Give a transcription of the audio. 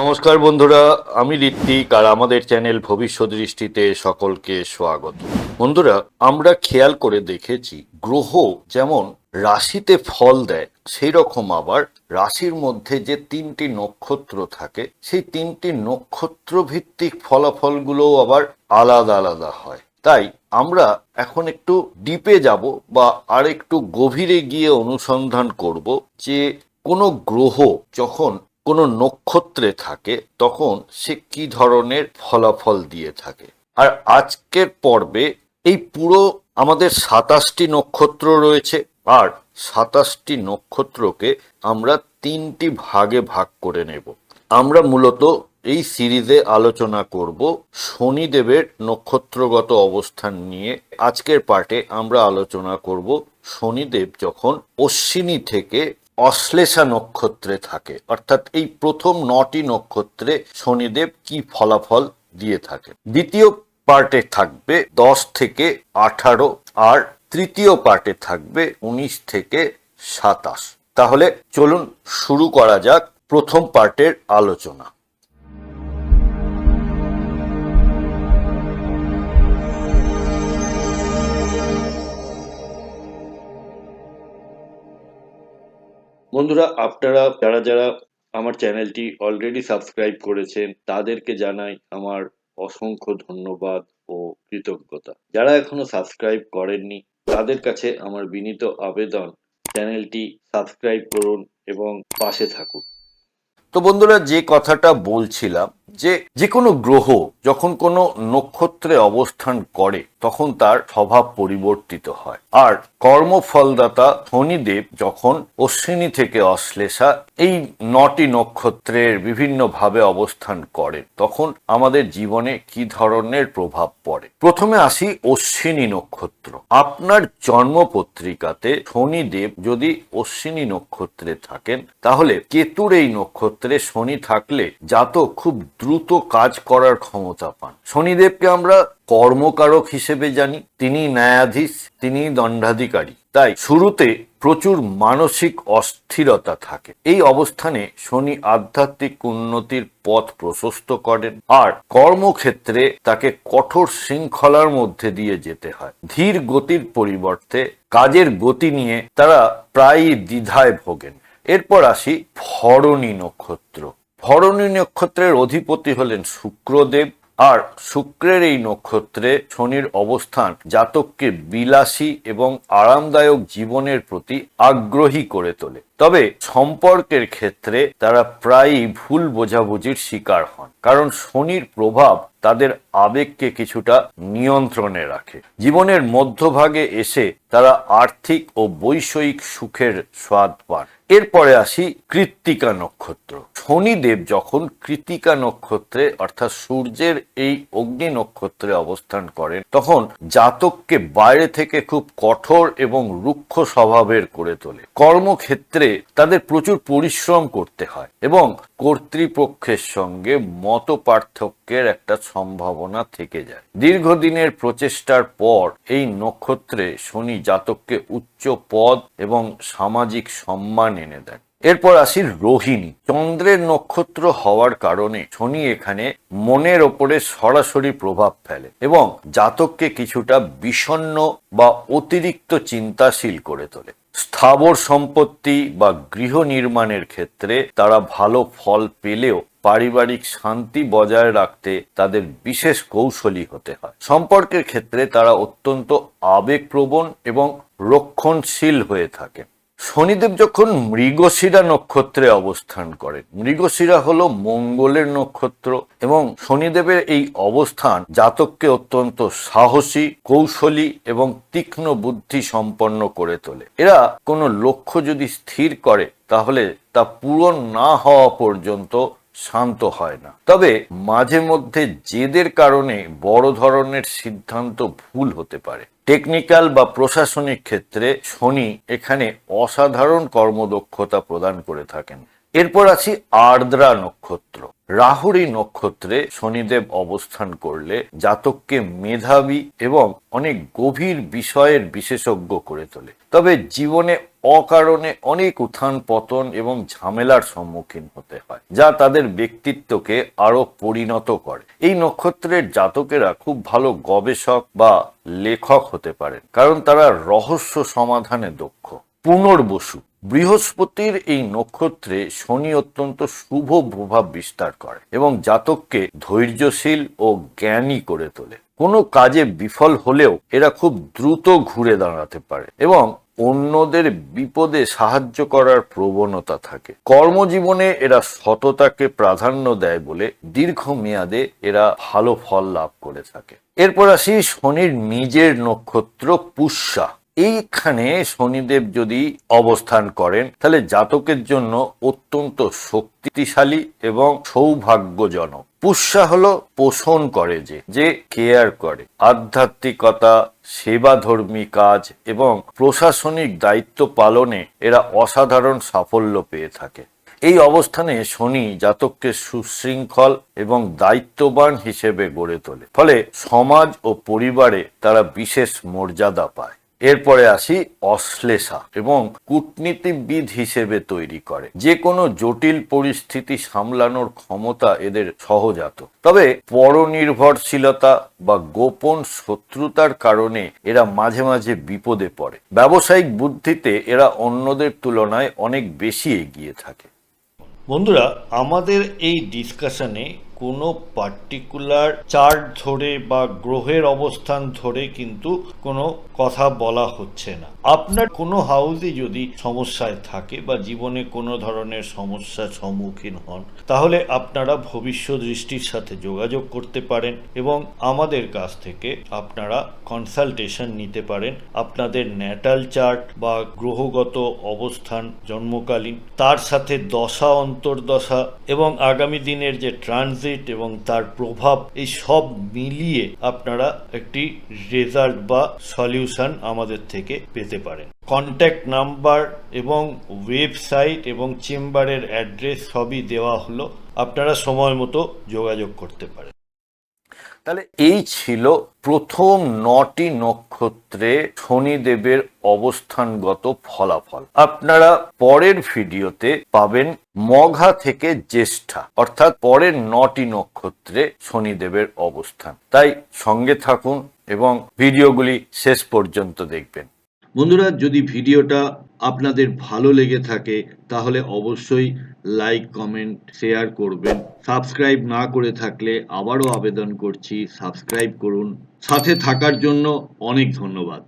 নমস্কার বন্ধুরা, আমি ঋত্বিক আর আমাদের চ্যানেল ভবিষ্যৎ দৃষ্টিতে সকলকে স্বাগত। বন্ধুরা, আমরা খেয়াল করে দেখেছি গ্রহ যেমন রাশিতে ফল দেয়, সেই রকম আবার রাশির মধ্যে যে তিনটি নক্ষত্র থাকে সেই তিনটি নক্ষত্র ভিত্তিক ফলাফলগুলো আবার আলাদা আলাদা হয়। তাই আমরা এখন একটু ডিপে যাব বা আর একটু গভীরে গিয়ে অনুসন্ধান করব যে কোনো গ্রহ যখন কোনো নক্ষত্রে থাকে তখন সে কি ধরনের ফলাফল দিয়ে থাকে। আর আজকের পর্বে এই পুরো আমাদের 27টি নক্ষত্র রয়েছে, আর 27টি নক্ষত্রকে আমরা তিনটি ভাগে ভাগ করে নেব। আমরা মূলত এই সিরিজে আলোচনা করব শনিদেবের নক্ষত্রগত অবস্থান নিয়ে। আজকের পার্টে আমরা আলোচনা করব শনিদেব যখন অশ্বিনী থেকে অশ্লেষা নক্ষত্রে থাকে, অর্থাৎ এই প্রথম 9টি নক্ষত্রে শনিদেব কি ফলাফল দিয়ে থাকে। দ্বিতীয় পার্টে থাকবে 10 থেকে 18, আর তৃতীয় পার্টে থাকবে 19 থেকে 27। তাহলে চলুন শুরু করা যাক প্রথম পার্টের আলোচনা। বন্ধুরা, আপনারা যারা যারা আমার চ্যানেলটি অলরেডি সাবস্ক্রাইব করেছেন তাদেরকে জানাই আমার অসংখ্য ধন্যবাদ ও কৃতজ্ঞতা। যারা এখনো সাবস্ক্রাইব করেননি তাদের কাছে আমার বিনীত আবেদন, চ্যানেলটি সাবস্ক্রাইব করুন এবং পাশে থাকুন। তো বন্ধুরা, যে কথাটা বলছিলাম যে যে কোনো গ্রহ যখন কোনো নক্ষত্রে অবস্থান করে তখন তার স্বভাব পরিবর্তিত হয়। আর কর্মফলদাতা শনিদেব যখন অশ্বিনী থেকে অশ্লেষা এই 9টি নক্ষত্রের বিভিন্ন ভাবে অবস্থান করে তখন আমাদের জীবনে কি ধরনের প্রভাব পড়ে। প্রথমে আসি অশ্বিনী নক্ষত্র। আপনার জন্মপত্রিকাতে শনিদেব যদি অশ্বিনী নক্ষত্রে থাকেন তাহলে কেতুর এই নক্ষত্রে শনি থাকলে জাতক খুব দ্রুত কাজ করার ক্ষমতা পান। শনিদেবকে আমরা কর্মকারক হিসেবে জানি, তিনি ন্যায়াধীশ, তিনি দণ্ডাধিকারী। তাই শুরুতে প্রচুর মানসিক অস্থিরতা থাকে। এই অবস্থানে শনি আধ্যাত্মিক উন্নতির পথ প্রশস্ত করেন, আর কর্মক্ষেত্রে তাকে কঠোর শৃঙ্খলার মধ্যে দিয়ে যেতে হয়। ধীর গতির পরিবর্তে কাজের গতি নিয়ে তারা প্রায়ই দ্বিধায় ভোগেন। এরপর আসি ভরণী নক্ষত্র। ভরণী নক্ষত্রের অধিপতি হলেন শুক্রদেব, আর শুক্রের এই নক্ষত্রে শনির অবস্থান জাতককে বিলাসী এবং আরামদায়ক জীবনের প্রতি আগ্রহী করে তোলে। তবে সম্পর্কের ক্ষেত্রে তারা প্রায়ই ভুল বোঝাবুঝির শিকার হন, কারণ শনির প্রভাব তাদের আবেগকে কিছুটা নিয়ন্ত্রণে রাখে। জীবনের মধ্যভাগে এসে তারা আর্থিক ও বৈষয়িক সুখের স্বাদ পান। এরপরে আসি কৃত্তিকা নক্ষত্র। শনিদেব যখন কৃত্তিকা নক্ষত্রে অর্থাৎ সূর্যের এই অগ্নি নক্ষত্রে অবস্থান করেন তখন জাতককে বাইরে থেকে খুব কঠোর এবং রুক্ষ স্বভাবের করে তোলে। কর্মক্ষেত্রে তাদের প্রচুর পরিশ্রম করতে হয় এবং কর্তৃপক্ষের সঙ্গে মত পার্থক্যের একটা সম্ভাবনা থেকে যায়। দীর্ঘদিনের প্রচেষ্টার পর এই নক্ষত্রে শনি জাতককে উচ্চ পদ এবং সামাজিক সম্মান এনে দেন। এরপর আসি রোহিণী। চন্দ্রের নক্ষত্র হওয়ার কারণে শনি এখানে মনের ওপরে সরাসরি প্রভাব ফেলে এবং জাতককে কিছুটা বিষণ্ণ বা অতিরিক্ত চিন্তাশীল করে তোলে। স্থাবর সম্পত্তি বা গৃহ নির্মাণের ক্ষেত্রে তারা ভালো ফল পেলেও পারিবারিক শান্তি বজায় রাখতে তাদের বিশেষ কৌশলী হতে হয়। সম্পর্কের ক্ষেত্রে তারা অত্যন্ত আবেগপ্রবণ এবং রক্ষণশীল হয়ে থাকেন। শনিদেব যখন মৃগশিরা নক্ষত্রে অবস্থান করেন, মৃগশিরা হলো মঙ্গলের নক্ষত্র, এবং শনিদেবের এই অবস্থান জাতককে অত্যন্ত সাহসী, কৌশলী এবং তীক্ষ্ণ বুদ্ধি সম্পন্ন করে তোলে। এরা কোনো লক্ষ্য যদি স্থির করে তাহলে তা পূরণ না হওয়া পর্যন্ত শান্ত হয় না। তবে মাঝে মধ্যে জেদের কারণে বড় ধরনের সিদ্ধান্ত ভুল হতে পারে। টেকনিক্যাল বা প্রশাসনিক ক্ষেত্রে শনি এখানে অসাধারণ কর্মদক্ষতা প্রদান করে থাকেন। এরপর আছি আর্দ্রা নক্ষত্র। রাহুর এই নক্ষত্রে শনিদেব অবস্থান করলে জাতককে মেধাবী এবং অনেক গভীর বিষয়ের বিশেষজ্ঞ করে তোলে। তবে জীবনে অকারণে অনেক উত্থান পতন এবং ঝামেলার সম্মুখীন হতে হয়, যা তাদের ব্যক্তিত্বকে আরো পরিণত করে। এই নক্ষত্রের জাতকেরা খুব ভালো গবেষক বা লেখক হতে পারেন, কারণ তারা রহস্য সমাধানে দক্ষ। পুনর্বসু, বৃহস্পতির এই নক্ষত্রে শনি অত্যন্ত শুভ প্রভাব বিস্তার করে এবং জাতককে ধৈর্যশীল ও জ্ঞানী করে তোলে। কোনো কাজে বিফল হলেও এরা খুব দ্রুত ঘুরে দাঁড়াতে পারে এবং অন্যদের বিপদে সাহায্য করার প্রবণতা থাকে। কর্মজীবনে এরা সততাকে প্রাধান্য দেয় বলে দীর্ঘমেয়াদে এরা ভালো ফল লাভ করে থাকে। এরপর আসি শনির নিজের নক্ষত্র পুষ্যা। এইখানে শনিদেব যদি অবস্থান করেন তাহলে জাতকের জন্য অত্যন্ত শক্তিশালী এবং সৌভাগ্যজনক। পুষ্যা হলো পোষণ করে, যে কেয়ার করে, আধ্যাত্মিকতা, সেবাধর্মী কাজ এবং প্রশাসনিক দায়িত্ব পালনে এরা অসাধারণ সাফল্য পেয়ে থাকে। এই অবস্থানে শনি জাতককে সুশৃঙ্খল এবং দায়িত্ববান হিসেবে গড়ে তোলে, ফলে সমাজ ও পরিবারে তারা বিশেষ মর্যাদা পায়। এরপরে আসি অশ্লেষা এবং কূটনীতিবিদ হিসেবে তৈরি করে। যে কোনো জটিল পরিস্থিতি সামলানোর ক্ষমতা এদের সহজাত, তবে পরনির্ভরশীলতা বা গোপন শত্রুতার কারণে এরা মাঝে মাঝে বিপদে পড়ে। ব্যবসায়িক বুদ্ধিতে এরা অন্যদের তুলনায় অনেক বেশি এগিয়ে থাকে। বন্ধুরা, আমাদের এই ডিসকাশনে কোনো পার্টিকুলার চার্ট ধরে বা গ্রহের অবস্থান ধরে কিন্তু কোনো কথা বলা হচ্ছে না। আপনার কোনো হাউসে যদি সমস্যায় থাকে বা জীবনে কোনো ধরনের সমস্যার সম্মুখীন হন, তাহলে আপনারা ভবিষ্যৎ দৃষ্টির সাথে যোগাযোগ করতে পারেন এবং আমাদের কাছ থেকে আপনারা কনসালটেশন নিতে পারেন। আপনাদের ন্যাটাল চার্ট বা গ্রহগত অবস্থান জন্মকালীন, তার সাথে দশা অন্তর্দশা এবং আগামী দিনের যে ট্রানজিট এবং তার প্রভাব, এই সব মিলিয়ে আপনারা একটি রেজাল্ট বা সলিউশন আমাদের থেকে পেতে পারেন। কন্ট্যাক্ট নাম্বার এবং ওয়েবসাইট এবং চেম্বারের অ্যাড্রেস সবই দেওয়া হলো, আপনারা সময় মতো যোগাযোগ করতে পারেন। তাহলে এই ছিল প্রথম 9টি নক্ষত্রে শনিদেবের অবস্থানগত ফলাফল। আপনারা পরের ভিডিওতে পাবেন মঘা থেকে জ্যেষ্ঠা, অর্থাৎ পরের 9টি নক্ষত্রে শনিদেবের অবস্থান। তাই সঙ্গে থাকুন এবং ভিডিওগুলি শেষ পর্যন্ত দেখবেন। বন্ধুরা, যদি ভিডিওটা আপনাদের ভালো লেগে থাকে তাহলে অবশ্যই লাইক, কমেন্ট, শেয়ার করবেন। সাবস্ক্রাইব না করে থাকলে আবারও আবেদন করছি, সাবস্ক্রাইব করুন। সাথে থাকার জন্য অনেক ধন্যবাদ।